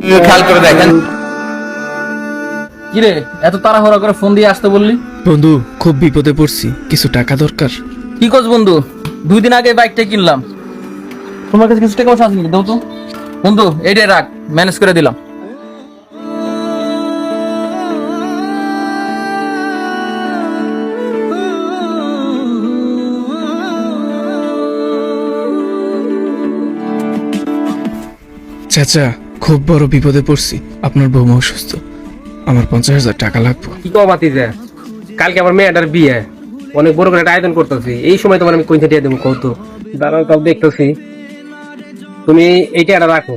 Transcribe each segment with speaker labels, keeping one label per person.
Speaker 1: খেয়াল করে দেখেন।
Speaker 2: কিরে এত তাড়াহুড়া করে ফোন দিয়ে আসতে বললি?
Speaker 3: বন্ধু খুব বিপদে পড়ছি, কিছু টাকা দরকার।
Speaker 2: কি করছ বন্ধু? 2 দিন আগে বাইকটা কিনলাম, তোমার কাছে কিছু টাকা পয়সা আছে নাকি? দাও তো বন্ধু, এইটাই রাখ, ম্যানেজ করে দিলাম।
Speaker 3: চাচা খুব বড় বিপদে পড়ছি, আপনার বৌমা অসুস্থ, আমার 50,000 টাকা লাগবে।
Speaker 4: কি কও বাতি যে কালকে আমার মেয়েটার বিয়ে, অনেক বড় করে একটা আয়োজন করতেছি, এই সময় তোমার আমি কই থেকে দেবো কত? দাঁড়াও তাও দেখতেছি, তুমি এইটা একটা রাখো।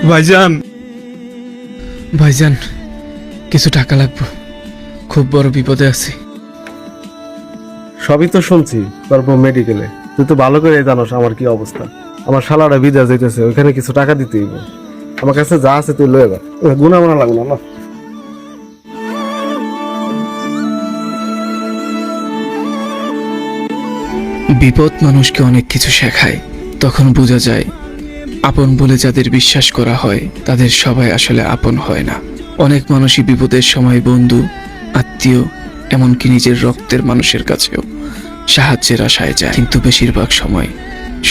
Speaker 3: ভাইজান ভাইজান কিছু টাকা লাগবে, খুব বড় বিপদে আছি।
Speaker 5: সবই তো শুনছি, তারপর মেডিকেলে তুই তো ভালো করে জানোস আমার কি অবস্থা। আমার শালারা বিদেশ যাইতেছে, ওইখানে কিছু টাকা দিতে হইব। আমার কাছে যা আছে তুই লয়ে যা, গুনা মানা লাগলো না।
Speaker 3: বিপদ মানুষকে অনেক কিছু শেখায়, তখন বোঝা যায় আপন বলে যাদের বিশ্বাস করা হয় তাদের সবাই আসলে আপন হয় না। অনেক মানুষই বিপদের সময় বন্ধু, আত্মীয়, এমনকি নিজের রক্তের মানুষের কাছেও সাহায্যের আশায় যায়, কিন্তু বেশিরভাগ সময়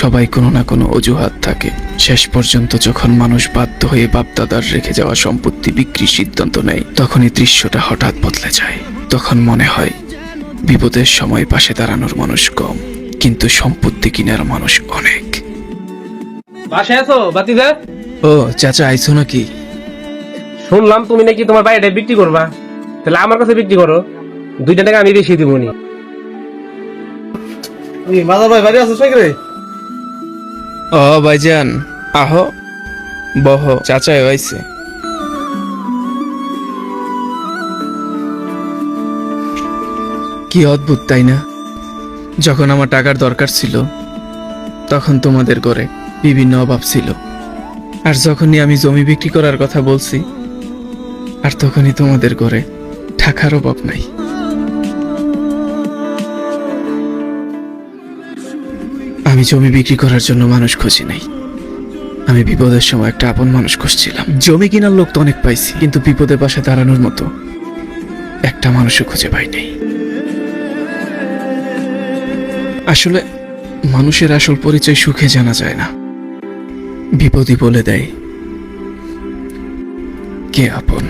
Speaker 3: সবাই কোনো না কোনো অজুহাত থাকে। শেষ পর্যন্ত যখন মানুষ বাধ্য হয়ে বাপদাদার রেখে যাওয়া সম্পত্তি বিক্রির সিদ্ধান্ত নেয়, তখনই দৃশ্যটা হঠাৎ বদলে যায়। তখন মনে হয় বিপদের সময় পাশে দাঁড়ানোর মানুষ কম, কিন্তু সম্পত্তি কিনার মানুষ অনেক।
Speaker 4: বাসায় আছো বাতিজা?
Speaker 3: ও চাচা আইছো নাকি?
Speaker 4: শুনলাম তুমি নাকি তোমার বাড়িটা বিক্রি করবা, তাহলে আমার কাছে বিক্রি করো, 2 টাকা আমি বেশি দিব নি।
Speaker 5: মাদার ভাই বাড়ি আছিস নাকি রে?
Speaker 3: ও ভাইজান আহো, বহ, চাচা আইছে। কি অদ্ভুত তাই না? যখন আমার টাকার দরকার ছিল তখন তোমাদের ঘরে বিভিন্ন অভাব ছিল, আর যখনই আমি জমি বিক্রি করার কথা বলছি আর তখনই তোমাদের ঘরে টাকার অভাব নাই। আমি জমি বিক্রি করার জন্য মানুষ খুঁজি নাই, আমি বিপদের সময় একটা আপন মানুষ খুঁজছিলাম। জমি কেনার লোক তো অনেক পাইছি, কিন্তু বিপদে পাশে দাঁড়ানোর মতো একটা মানুষও খুঁজে পাই নাই। আসলে মানুষের আসল পরিচয় সুখে জানা যায় না, বিপদই বলে দেয় কে আপন।